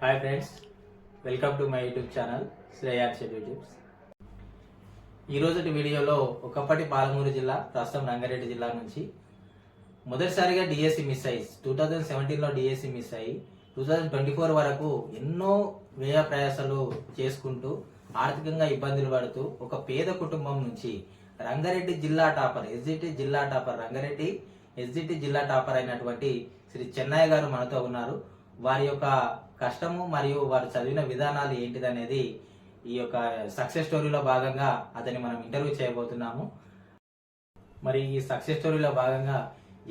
Hi friends, welcome to my YouTube channel Shreyaksha YouTubes. ఈరోజు వీడియోలో ఒకప్పటి పాలమూరు జిల్లా, ప్రస్తుతం రంగారెడ్డి జిల్లా నుంచి మొదటిసారిగా డిఎస్సి మిస్ అయ్యి 2017లో డిఎస్సి మిస్ అయ్యి 2024 వరకు ఎన్నో వ్యయ ప్రయాసాలు చేసుకుంటూ ఆర్థికంగా ఇబ్బందులు పడుతూ ఒక పేద కుటుంబం నుంచి రంగారెడ్డి జిల్లా టాపర్, ఎస్జిటి జిల్లా టాపర్, రంగారెడ్డి ఎస్జిటి జిల్లా టాపర్ అయినటువంటి శ్రీ చెన్నయ్య గారు మనతో ఉన్నారు. వారి యొక్క కష్టము మరియు వారు చదివిన విధానాలు ఏంటిదనేది ఈ యొక్క సక్సెస్ స్టోరీలో భాగంగా అతన్ని మనం ఇంటర్వ్యూ చేయబోతున్నాము. మరి ఈ సక్సెస్ స్టోరీలో భాగంగా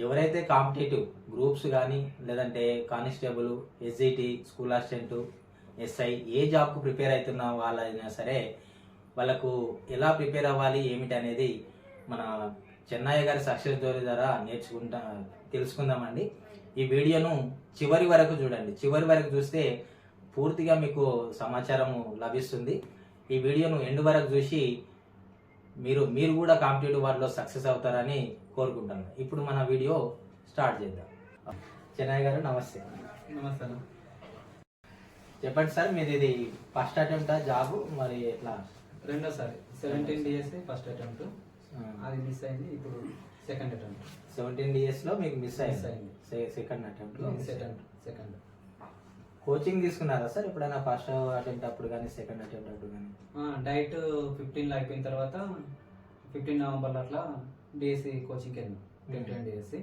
ఎవరైతే కాంపిటేటివ్ గ్రూప్స్ కానీ లేదంటే constable, SGT, school assistant, SI ఏ జాబ్కు ప్రిపేర్ అవుతున్న వాళ్ళైనా సరే వాళ్ళకు ఎలా ప్రిపేర్ అవ్వాలి ఏమిటి అనేది మన చెన్నయ్య గారి సక్సెస్ స్టోరీ ద్వారా తెలుసుకుందామండి. ఈ వీడియోను చివరి వరకు చూడండి. చివరి వరకు చూస్తే పూర్తిగా మీకు సమాచారము లభిస్తుంది. ఈ వీడియోను ఎండ్ వరకు చూసి మీరు కూడా కాంపిటేటివ్ వాటిలో సక్సెస్ అవుతారని కోరుకుంటాను. ఇప్పుడు మన వీడియో స్టార్ట్ చేద్దాం. చెన్నయ్య గారు నమస్తే. నమస్తే. చెప్పండి సార్, మీది ఇది ఫస్ట్ అటెంప్ట్ జాబ్, మరి ఎట్లా? రెండోసారి 17 DSC ఫస్ట్ అటెంప్ట్, అది మిస్ అయింది. ఇప్పుడు సెకండ్ అటెంప్ట్. 17 DSC లో మీకు మిస్ అయింది. సెకండ్ అటెంప్ట్ లో సెకండ్. కోచింగ్ తీసుకున్నారా సార్ ఎప్పుడైనా? ఫస్ట్ అటెంప్ట్ అప్పుడు కానీ సెకండ్ అటెంప్ట్ అప్పుడు కానీ? డైట్ 15 అయిపోయిన తర్వాత 15 నవంబర్ అట్లా డిఎస్సి కోచింగ్కి వెళ్ళాను. 10 DSC.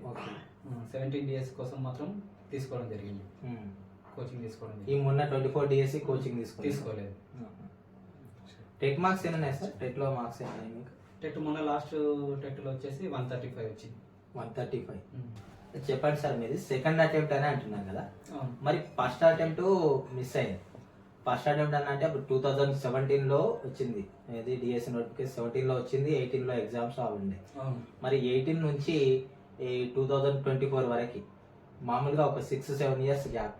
17 DSC కోసం మాత్రం తీసుకోవడం జరిగింది. కోచింగ్ తీసుకోవడం. ఈ మొన్న 24 DSC కోచింగ్ తీసుకోలేదు. టెట్ మార్క్స్ ఏమన్నాయి సార్? టెట్ లో మార్క్స్ ఏమన్నాయి మీకు? టెట్ మొన్న లాస్ట్ టెట్ లో వచ్చేసి 135 వచ్చింది. 135. చెప్పండి సార్, మీది సెకండ్ అటెంప్ట్ అని అంటున్నారు కదా, మరి ఫస్ట్ అటెంప్ట్ మిస్ అయింది. ఫస్ట్ అటెంప్ట్ అని అంటే అప్పుడు 2017లో వచ్చింది, ఇది డిఎస్సి నోటిఫికేషన్ 17లో వచ్చింది, 18లో ఎగ్జామ్స్ ఉండే. మరి 18 నుంచి 2024 వరకు మామూలుగా ఒక 6-7 ఇయర్స్ గ్యాప్.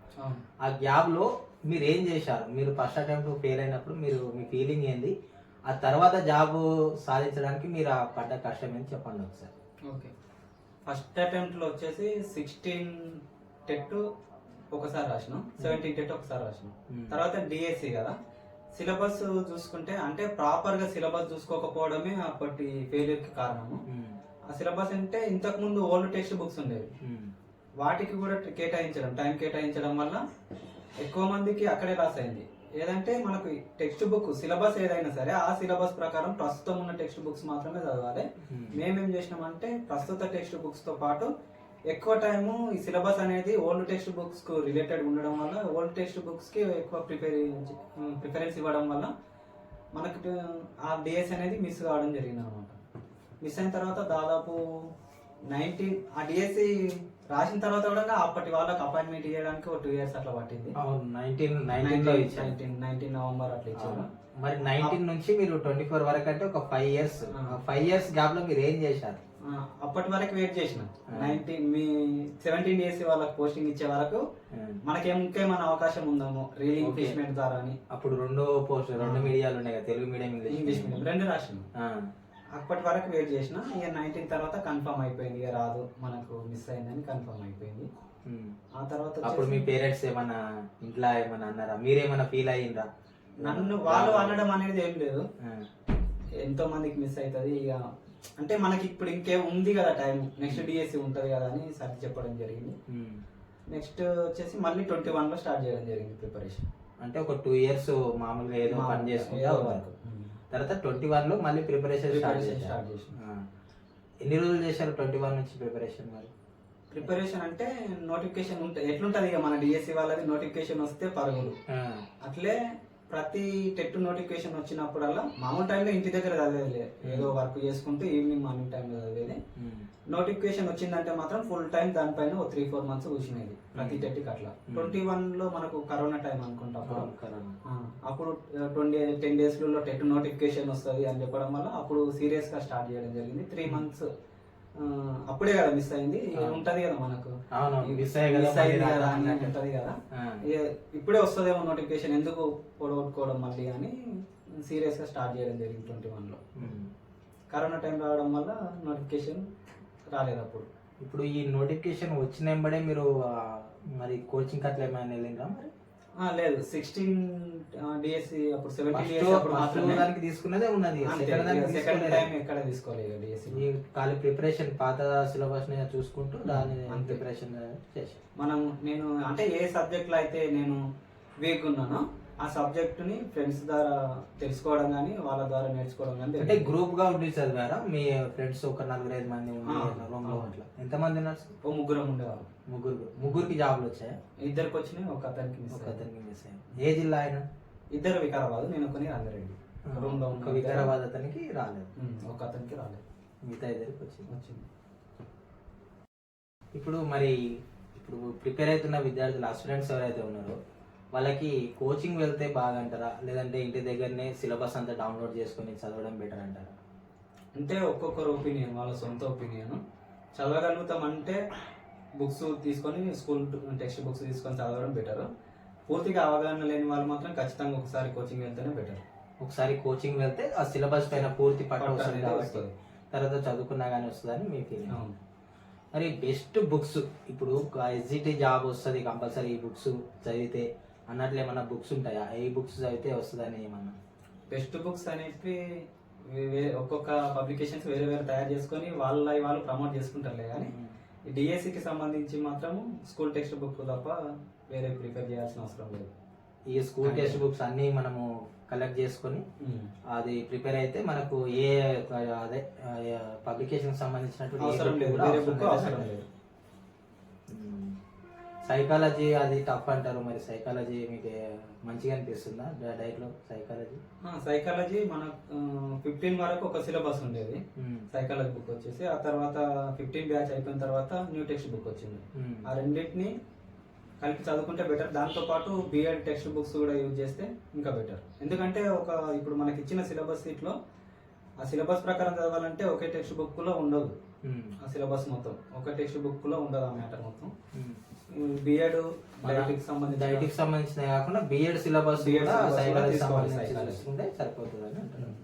ఆ గ్యాప్ లో మీరు ఏం చేశారు? మీరు ఫస్ట్ అటెంప్ట్ ఫెయిల్ అయినప్పుడు మీ ఫీలింగ్ ఏంది? ఆ తర్వాత జాబ్ సాధించడానికి మీరు ఆ పడ్డ కష్టం ఏంటి చెప్పండి ఒకసారి. ఓకే, ఫస్ట్ అటెంప్ట్ లో వచ్చేసి 16 టెట్ ఒకసారి రాసినాం, 17 టెట్ ఒకసారి రాసినాం. తర్వాత డిఎస్సి కదా, సిలబస్ చూసుకుంటే అంటే ప్రాపర్ గా సిలబస్ చూసుకోకపోవడమే అప్పటి ఫెయిల్యూర్ కి కారణము. ఆ సిలబస్ అంటే ఇంతకు ముందు ఓల్డ్ టెక్స్ట్ బుక్స్ ఉండేవి, వాటికి కూడా టైం కేటాయించడం వల్ల ఎక్కువ మందికి అక్కడే లాస్ అయింది. ఏదంటే మనకు టెక్స్ట్ బుక్ సిలబస్ ఏదైనా సరే ఆ సిలబస్ ప్రకారం ప్రస్తుతం ఉన్న టెక్స్ట్ బుక్స్ మాత్రమే చదవాలి. మేమేం చేసినామంటే ప్రస్తుత టెక్స్ట్ బుక్స్ తో పాటు ఎక్కువ టైము ఈ సిలబస్ అనేది ఓల్డ్ టెక్స్ట్ బుక్స్ కు రిలేటెడ్ ఉండడం వల్ల ఓల్డ్ టెక్స్ట్ బుక్స్ కి ఎక్కువ ప్రిఫరెన్స్ ఇవ్వడం వల్ల మనకు ఆ డేస్ అనేది మిస్ కావడం జరిగింది అనమాట. మిస్ అయిన తర్వాత దాదాపు 19 ఆ డిఎస్సి రాసిన తర్వాత కూడా అప్పటి వాళ్ళకి అపాయింట్మెంట్ ఇవ్వడానికి ఒక 2 years అట్లా పట్టింది. 19 నవంబర్ అట్లా ఇచ్చారు. మరి 19 నుంచి మీరు 24 వరకు అంటే ఒక 5 years. 5 years గ్యాప్ లో మీరు ఏం చేశారు? అప్పటి వరకు వెయిట్ చేసిన 17 DSC వాళ్ళకి పోస్టింగ్ ఇచ్చే వరకు మనకి ఇంకేమైనా అవకాశం ఉందాము రీడింగ్ ప్లేస్మెంట్ ద్వారా అని. అప్పుడు రెండు మీడియాలు ఉన్నాయి కదా, తెలుగు మీడియం, ఇంగ్లీష్ మీడియం రెండు రాసిన. అప్పటి వరకు వెయిట్ చేసిన. ఇక 19 తర్వాత కన్ఫర్మ్ అయిపోయింది, ఇక రాదు మనకు, మిస్ అయిందని కన్ఫర్మ్ అయిపోయింది. ఆ తర్వాత అప్పుడు మీ పేరెంట్స్ ఏమన్నా ఇంట్లో ఏమన్నా అన్నారా? మీరేమన్నా ఫీల్ అయ్యిందా? నన్ను వాళ్ళు అనడం అనేది ఏం లేదు, ఎంతో మందికి మిస్ అవుతుంది ఇక అంటే మనకి ఇప్పుడు ఇంకేం ఉంది కదా టైం, నెక్స్ట్ డిఎస్సి ఉంటది కదా అని సరి చెప్పడం జరిగింది. నెక్స్ట్ వచ్చేసి మళ్ళీ 21లో స్టార్ట్ చేయడం జరిగింది ప్రిపరేషన్. అంటే ఒక 2 years మామూలుగా ఏదో పని చేసుకుంటా తర్వాత 21లో మళ్ళీ ప్రిపరేషన్ స్టార్ట్ చేశారు. ఎన్ని రోజులు చేశారు 21 నుంచి ప్రిపరేషన్? మరి ప్రిపరేషన్ అంటే నోటిఫికేషన్ ఉంటుంది ఎట్లుంటది ఇక మన డిఎస్సి వాళ్ళది, నోటిఫికేషన్ వస్తే పరుగులు. అట్లే ప్రతి టెట్ నోటిఫికేషన్ వచ్చినప్పుడల్లా మామూలు టైంలో ఇంటి దగ్గర చదివేది, ఏదో వర్క్ చేసుకుంటూ ఈవినింగ్ మార్నింగ్ టైంలో చదివేది. నోటిఫికేషన్ వచ్చిందంటే మాత్రం ఫుల్ టైం దానిపైన 3-4 months కూర్చునేది ప్రతి టెట్కి అట్లా. 21లో మనకు కరోనా టైం అనుకుంటా, అప్పుడు 10 days టెట్ నోటిఫికేషన్ వస్తుంది అని చెప్పడం వల్ల అప్పుడు సీరియస్ గా స్టార్ట్ చేయడం జరిగింది. 3 months అప్పుడే కదా మిస్ అయింది, ఉంటది కదా మనకు ఉంటది కదా, ఇప్పుడే వస్తుందేమో నోటిఫికేషన్, ఎందుకు పొడగొట్టుకోవడం మళ్ళీ అని సీరియస్ గా స్టార్ట్ చేయడం జరిగింది 21లో. కరోనా టైం రావడం వల్ల నోటిఫికేషన్ రాలేదు అప్పుడు. ఇప్పుడు ఈ నోటిఫికేషన్ వచ్చిన వెంబడే మీరు మరి కోచింగ్ అట్లా ఏమైనా వెళ్ళిందా? మరి లేదు 16 డిఎస్సి అప్పుడు 17 ఫస్ట్ డిఎస్సి అప్పుడు మాత్రమే దానికి తీసుకున్నదే ఉన్నది, సెకండ్ దానికి సెకండ్ తీసుకోలేదు. టైం ఎక్కడ తీసుకోలేదు డిఎస్సి. ఈ ఖాళీ ప్రిపరేషన్ పాత సిలబస్ ని చూసుకుంటూ దాని అంతే. ప్రిపరేషన్ చేసి నేను అంటే ఏ సబ్జెక్ట్ లో అయితే నేను వీక్ ఉన్నానో ఆ సబ్జెక్ట్ ని ఫ్రెండ్స్ ద్వారా తెలుసుకోవడం కానీ వాళ్ళ ద్వారా నేర్చుకోవడం కానీ అంటే గ్రూప్ గా ఉండి చదివారా? మీ ఫ్రెండ్స్ ఒక 4-5 మంది ఆ, రూమ్ లో ఆ. అట్లా ఎంతమంది ఉన్నారు? ఓ ముగ్గురం ఉండేవాళ్ళు. ముగ్గురికి జాబ్లు వచ్చాయా? ఇద్దరికి వచ్చినాయి, ఒక అతనికి మిస్ ఒక అయ్యాయి. అతనికి మిస్ అయ్యాయి. ఏ జిల్లా ఆయన? ఇద్దరు వికారాబాద్, నేను కొన్ని రంగారెడ్డి. రూమ్ లో ఒక వికారాబాద్ అతనికి రాలేదు, ఒక అతనికి రాలేదు, మిగతా ఇద్దరికి వచ్చింది. వచ్చింది. ఇప్పుడు ప్రిపేర్ అవుతున్న విద్యార్థులు స్టూడెంట్స్ ఎవరైతే ఉన్నారో వాళ్ళకి కోచింగ్ వెళ్తే బాగంటారా, లేదంటే ఇంటి దగ్గరనే సిలబస్ అంతా డౌన్లోడ్ చేసుకొని చదవడం బెటర్ అంటారా? అంటే ఒక్కొక్కరు ఒపీనియన్, వాళ్ళ సొంత ఒపీనియన్. చదవగలుగుతాం అంటే బుక్స్ తీసుకొని స్కూల్ టెక్స్ట్ బుక్స్ తీసుకొని చదవడం బెటర్. పూర్తిగా అవగాహన లేని వాళ్ళు మాత్రం ఖచ్చితంగా ఒకసారి కోచింగ్ వెళ్తేనే బెటర్. ఒకసారి కోచింగ్ వెళ్తే ఆ సిలబస్ పైన పూర్తి పట్టు పట్టు వస్తుంది అనేది కాబట్టి వస్తుంది. తర్వాత చదువుకున్నా కానీ వస్తుందని మీ ఫీలింగ్. అవును. మరి బెస్ట్ బుక్స్ ఇప్పుడు ఎస్జిటి జాబ్ వస్తుంది కంపల్సరీ ఈ బుక్స్ చదివితే అన్నట్లు ఏమన్నా బుక్స్ ఉంటాయా? ఏ బుక్స్ చదివితే వస్తుందని ఏమన్నా? బెస్ట్ బుక్స్ అనేవి ఒక్కొక్క పబ్లికేషన్స్ వేరే వేరే తయారు చేసుకొని వాళ్ళు ప్రమోట్ చేసుకుంటారులే, కానీ డిఎస్సికి సంబంధించి మాత్రం స్కూల్ టెక్స్ట్ బుక్ తప్ప వేరే ప్రిపేర్ చేయాల్సిన అవసరం లేదు. ఈ స్కూల్ టెక్స్ట్ బుక్స్ అన్ని మనము కలెక్ట్ చేసుకొని అది ప్రిపేర్ అయితే మనకు ఏ అదే పబ్లికేషన్ సంబంధించినటువంటి అవసరం లేదు, వేరే బుక్ అవసరం లేదు. సైకాలజీ అది టఫ్ అంటారు, మరి సైకాలజీ మీకు మంచిగా అనిపిస్తుందా డైట్ లో? సైకాలజీ మన 15 వరకు ఒక సిలబస్ ఉండేది సైకాలజీ బుక్ వచ్చేసి. ఆ తర్వాత 15 బ్యాచ్ అయిపోయిన తర్వాత న్యూ టెక్స్ట్ బుక్ వచ్చింది. ఆ రెండింటిని కలిపి చదువుకుంటే బెటర్. దాంతో పాటు బిఎడ్ టెక్స్ట్ బుక్స్ కూడా యూజ్ చేస్తే ఇంకా బెటర్. ఎందుకంటే ఇప్పుడు మనకి ఇచ్చిన సిలబస్ సీట్లో ఆ సిలబస్ ప్రకారం చదవాలంటే ఒకే టెక్స్ట్ బుక్ లో ఉండదు. ఆ సిలబస్ మొత్తం ఒక టెక్స్ట్ బుక్ లో ఉండదు, ఆ మ్యాటర్ మొత్తం. బిఎడ్ డైటిక్ సంబంధించిన కాకుండా బిఎడ్ సిలబస్ సైకాలజీ సంబంధించి సరిపోతుంది అని అంటున్నారు.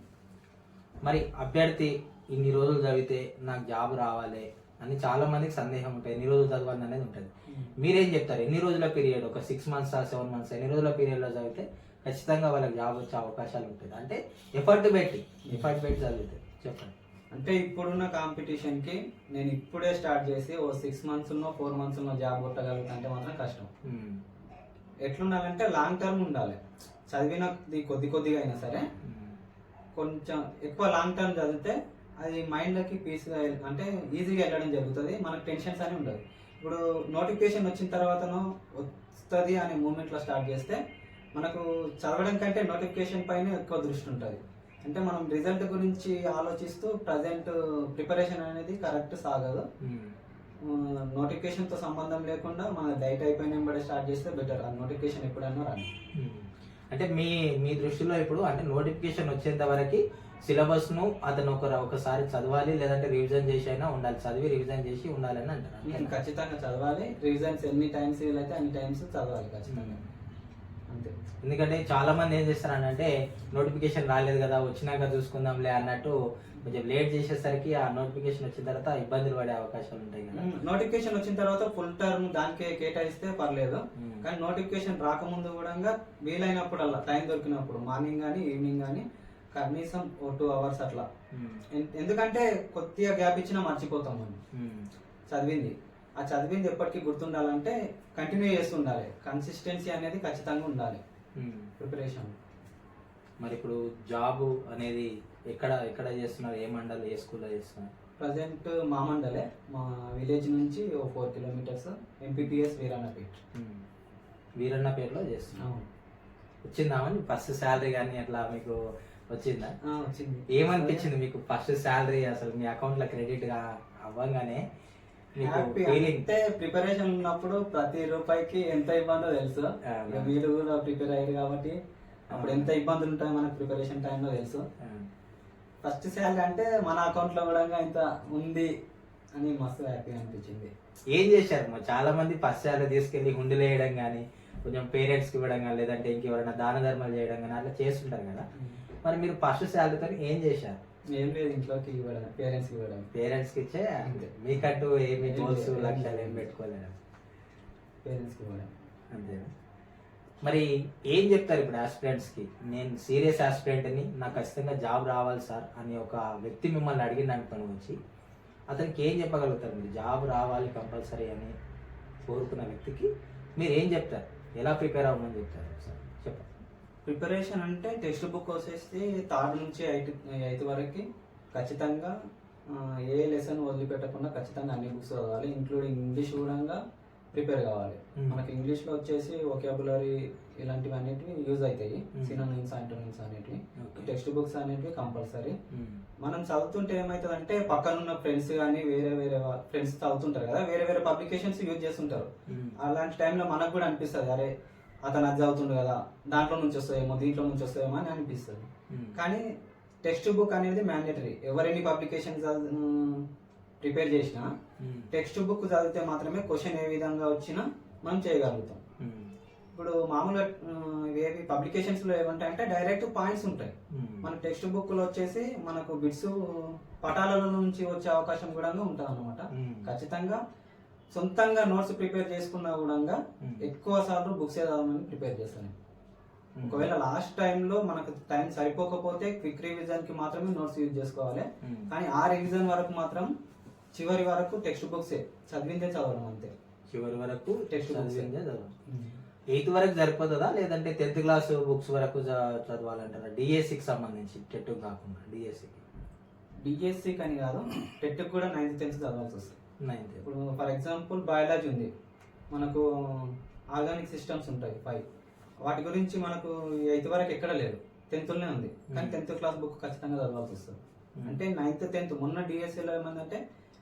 మరి అభ్యర్థి ఇన్ని రోజులు చదివితే నాకు జాబ్ రావాలి అని చాలా మందికి సందేహం ఉంటుంది, ఎన్ని రోజులు చదవాలి అనేది ఉంటుంది. మీరేం చెప్తారు? ఎన్ని రోజుల పీరియడ్, ఒక 6 months 7 months ఎన్ని రోజుల పీరియడ్ లో చదివితే ఖచ్చితంగా వాళ్ళకి జాబ్ వచ్చే అవకాశాలు ఉంటుంది? అంటే ఎఫర్ట్ పెట్టి చదివితే చెప్పండి. అంటే ఇప్పుడున్న కాంపిటీషన్ కి నేను ఇప్పుడే స్టార్ట్ చేసి ఓ 6 months 4 months జాబ్ కొట్టగలుగుతా అంటే మాత్రం కష్టం. ఎట్లుండాలంటే లాంగ్ టర్మ్ ఉండాలి. చదివినది కొద్దిగా అయినా సరే కొంచెం ఎక్కువ లాంగ్ టర్మ్ చదివితే అది మైండ్లోకి పీస్గా అంటే ఈజీగా వెళ్ళడం జరుగుతుంది. మనకు టెన్షన్స్ అని ఉండదు. ఇప్పుడు నోటిఫికేషన్ వచ్చిన తర్వాతనో వస్తుంది అనే మూమెంట్లో స్టార్ట్ చేస్తే మనకు చదవడం కంటే నోటిఫికేషన్ పైన ఎక్కువ దృష్టి ఉంటుంది. అంటే మనం రిజల్ట్ గురించి ఆలోచిస్తూ ప్రజెంట్ ప్రిపరేషన్ అనేది కరెక్ట్ సాగదు. నోటిఫికేషన్తో సంబంధం లేకుండా మన డైట్ అయిపోయిన వెంబడే స్టార్ట్ చేస్తే బెటర్. ఆ నోటిఫికేషన్ ఎప్పుడైనా రాని. అంటే మీ దృష్టిలో ఇప్పుడు అంటే నోటిఫికేషన్ వచ్చేంత వరకు సిలబస్ ను అతను ఒకసారి చదవాలి, లేదంటే రివిజన్ చేసి అయినా ఉండాలి, చదివి రివిజన్ చేసి ఉండాలని అంటారు. ఖచ్చితంగా చదవాలి. రివిజన్స్ ఎన్ని టైమ్స్ వీలైతే అన్ని టైమ్స్ చదవాలి ఖచ్చితంగా, అంతే. ఎందుకంటే చాలా మంది ఏం చేస్తారంటే నోటిఫికేషన్ రాలేదు కదా వచ్చినాక చూసుకుందాంలే అన్నట్టు కొంచెం లేట్ చేసేసరికి ఆ నోటిఫికేషన్ వచ్చిన తర్వాత ఇబ్బందులు పడే అవకాశాలు ఉంటాయి కదా. నోటిఫికేషన్ వచ్చిన తర్వాత ఫుల్ టర్మ్ దానికే కేటాయిస్తే పర్లేదు, కానీ నోటిఫికేషన్ రాకముందు కూడా వీలైనప్పుడల్లా టైం దొరికినప్పుడు మార్నింగ్ కానీ ఈవినింగ్ కానీ కనీసం 2 hours అట్లా. ఎందుకంటే కొద్దిగా గ్యాప్ ఇచ్చినా మర్చిపోతాం మనం చదివింది. ఆ చదివింది ఎప్పటికీ గుర్తుండాలంటే కంటిన్యూ చేస్తుండాలి. కన్సిస్టెన్సీ అనేది ఖచ్చితంగా ఉండాలి ప్రిపరేషన్. మరి ఇప్పుడు జాబ్ అనేది ఎక్కడ చేస్తున్నారు? ఏ మండల్, ఏ స్కూల్లో చేస్తున్నారు? ప్రజెంట్ మా మండలే, మా విలేజ్ నుంచి 4 kilometers ఎంపీపీఎస్ వీరన్నపేటలో చేస్తున్నాం. వచ్చిందామని ఫస్ట్ శాలరీ కానీ అట్లా మీకు వచ్చిందా? వచ్చింది. ఏమనిపించింది మీకు ఫస్ట్ శాలరీ అసలు మీ అకౌంట్ లో క్రెడిట్ గా అవ్వగానే? అంటే ప్రిపరేషన్ ఉన్నప్పుడు ప్రతి రూపాయికి ఎంత ఇబ్బందో తెలుసు. మీరు కూడా ప్రిపేర్ అయ్యారు కాబట్టి అప్పుడు ఎంత ఇబ్బందులు ఉంటాయో మనకు ప్రిపరేషన్ టైంలో తెలుసు. ఫస్ట్ శాలరీ అంటే మన అకౌంట్ లో కూడా ఇంత ఉంది అని మస్తు హ్యాపీ అనిపించింది. ఏం చేశారు? చాలా మంది ఫస్ట్ శాలరీ తీసుకెళ్లి హుండీలు వేయడం కానీ, కొంచెం పేరెంట్స్ కి ఇవ్వడం కానీ, లేదంటే ఇంకెవరైనా దాన ధర్మాలు చేయడం కానీ అట్లా చేస్తుంటారు కదా. మరి మీరు ఫస్ట్ శాలరీతో ఏం చేశారు? ఏం లేదు, ఇంట్లోకి ఇవ్వడం, పేరెంట్స్కి ఇవ్వడం. పేరెంట్స్కి ఇచ్చే మీకంటూ ఏమి గోల్స్ లక్ష్యాలు ఏం పెట్టుకోలేదు, పేరెంట్స్కి ఇవ్వడం అంతేనా? మరి ఏం చెప్తారు ఇప్పుడు ఆస్పిరెంట్స్కి? నేను సీరియస్ ఆస్పిరెంట్ని, నాకు ఖచ్చితంగా జాబ్ రావాలి సార్ అని ఒక వ్యక్తి మిమ్మల్ని అడిగిన అనుకుని వచ్చి అతనికి ఏం చెప్పగలుగుతారు మీరు? జాబ్ రావాలి కంపల్సరీ అని కోరుకున్న వ్యక్తికి మీరు ఏం చెప్తారు? ఎలా ప్రిపేర్ అవ్వమని చెప్తారు సార్? చెప్పండి. ప్రిపరేషన్ అంటే టెక్స్ట్ బుక్ వచ్చేసి 3rd నుంచి 8th వరకు ఖచ్చితంగా ఏ లెసన్ వదిలిపెట్టకుండా ఖచ్చితంగా అన్ని బుక్స్ చదవాలి, ఇంక్లూడింగ్ ఇంగ్లీష్ కూడా ప్రిపేర్ కావాలి. మనకి ఇంగ్లీష్లో వచ్చేసి వొకాబులరీ ఇలాంటివి అన్నిటివి యూజ్ అవుతాయి, సినోనిమ్స్ యాంటోనిమ్స్ అనేటివి. టెక్స్ట్ బుక్స్ అనేటివి కంపల్సరీ. మనం చదువుతుంటే ఏమవుతుందంటే పక్కనున్న ఫ్రెండ్స్ కానీ వేరే వేరే ఫ్రెండ్స్ చదువుతుంటారు కదా, వేరే వేరే పబ్లికేషన్స్ యూజ్ చేస్తుంటారు. అలాంటి టైంలో మనకు కూడా అనిపిస్తుంది, అరే అతను అది చదువుతుండు కదా, దాంట్లో నుంచి వస్తాయేమో దీంట్లో నుంచి వస్తాయేమో అని అనిపిస్తుంది. కానీ టెక్స్ట్ బుక్ అనేది మ్యాండేటరీ. ఎవరెన్ని పబ్లికేషన్స్ ప్రిపేర్ చేసినా టెక్స్ట్ బుక్ చదివితే మాత్రమే క్వశ్చన్ ఏ విధంగా వచ్చినా మనం చేయగలుగుతాం. ఇప్పుడు మామూలుగా ఏవి పబ్లికేషన్స్ లో ఏమంటాయంటే డైరెక్ట్ పాయింట్స్ ఉంటాయి. మన టెక్స్ట్ బుక్ లో వచ్చేసి మనకు బిట్స్ పటాల నుంచి వచ్చే అవకాశం కూడా ఉంటుంది అన్నమాట. ఖచ్చితంగా సొంతంగా నోట్స్ ప్రిపేర్ చేసుకున్నా కూడా ఎక్కువ సార్లు బుక్స్ చదవమని ప్రిపేర్ చేస్తాను. ఒకవేళ లాస్ట్ టైంలో మనకు టైం సరిపోకపోతే క్విక్ రివిజన్ కి మాత్రమే నోట్స్ యూజ్ చేసుకోవాలి. కానీ ఆ రివిజన్ వరకు మాత్రం చివరి వరకు టెక్స్ట్ బుక్స్ చదివిందే చదవడం అంతే. చివరి వరకు టెక్స్ట్ బుక్స్ చదవడం. 8th వరకు సరిపోతుందా, లేదంటే 10th క్లాస్ బుక్స్ వరకు చదవాలంటారా? డిఎస్సికి సంబంధించి, టెట్ కాకుండా డిఎస్సి అని కాదు, టెట్ కూడా 9th 10th చదవాల్సి వస్తుంది. 9th. ఇప్పుడు ఫర్ ఎగ్జాంపుల్ బయాలజీ ఉంది, మనకు ఆర్గానిక్ సిస్టమ్స్ ఉంటాయి 5. వాటి గురించి మనకు 8th వరకు ఎక్కడ లేదు, 10th లోనే ఉంది. కానీ 10th క్లాస్ బుక్ ఖచ్చితంగా చదవాల్సి వస్తుంది. అంటే 9th 10th మొన్న డిఎస్సిలో ఏమందంటే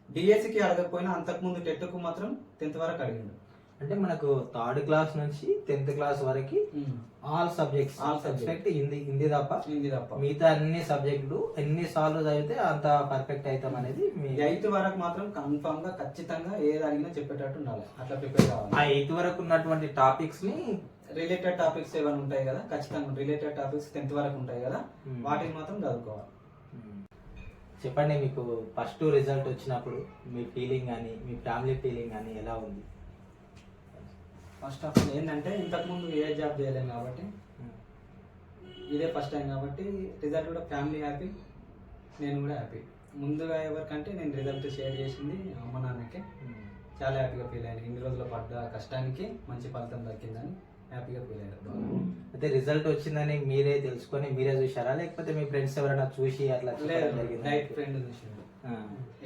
డిఎస్సికి అడగకపోయినా అంతకుముందు టెట్కు మాత్రం 10th వరకు అడిగిండు. అంటే మనకు 3rd క్లాస్ నుంచి 10th క్లాస్ వరకు ఆల్ సబ్జెక్ట్స్ హిందీ తప్ప మిగతా అన్ని సబ్జెక్టులు ఎన్ని సార్లు చదివితే అంత పర్ఫెక్ట్ అవుతాం అనేది. 8th వరకు మాత్రం కన్ఫర్మ్ గా ఖచ్చితంగా ఏది అడిగినా చెప్పేటట్టు ఉండాలి, అట్లా ప్రిపేర్ కావాలి. ఆ 8th వరకు ఉన్నటువంటి టాపిక్స్ ని, రిలేటెడ్ టాపిక్స్ ఏమైనా ఉంటాయి కదా, ఖచ్చితంగా రిలేటెడ్ టాపిక్స్ 10th వరకు ఉంటాయి కదా, వాటిని మాత్రం చదువుకోవాలి. చెప్పండి, మీకు ఫస్ట్ రిజల్ట్ వచ్చినప్పుడు మీ ఫీలింగ్ కానీ మీ ఫ్యామిలీ ఫీలింగ్ కానీ ఎలా ఉంది? ఫస్ట్ ఆఫ్ ఆల్ ఏంటంటే ఇంతకుముందు ఏ జాబ్ చేయలేము కాబట్టి ఇదే ఫస్ట్ టైం కాబట్టి రిజల్ట్ కూడా ఫ్యామిలీ హ్యాపీ, నేను కూడా హ్యాపీ. ముందుగా ఎవరికంటే నేను రిజల్ట్ షేర్ చేసింది అమ్మ నాన్నకే. చాలా హ్యాపీగా ఫీల్ అయ్యాను. ఇన్ని రోజులు పడ్డ కష్టానికి మంచి ఫలితం దక్కిందని హ్యాపీగా ఫీల్ అయ్యారు. అయితే రిజల్ట్ వచ్చిందని మీరే తెలుసుకొని మీరే చూసారా, లేకపోతే మీ ఫ్రెండ్స్ ఎవరైనా చూసి అట్లా? డైరెక్ట్ ఫ్రెండ్ చూసాడు,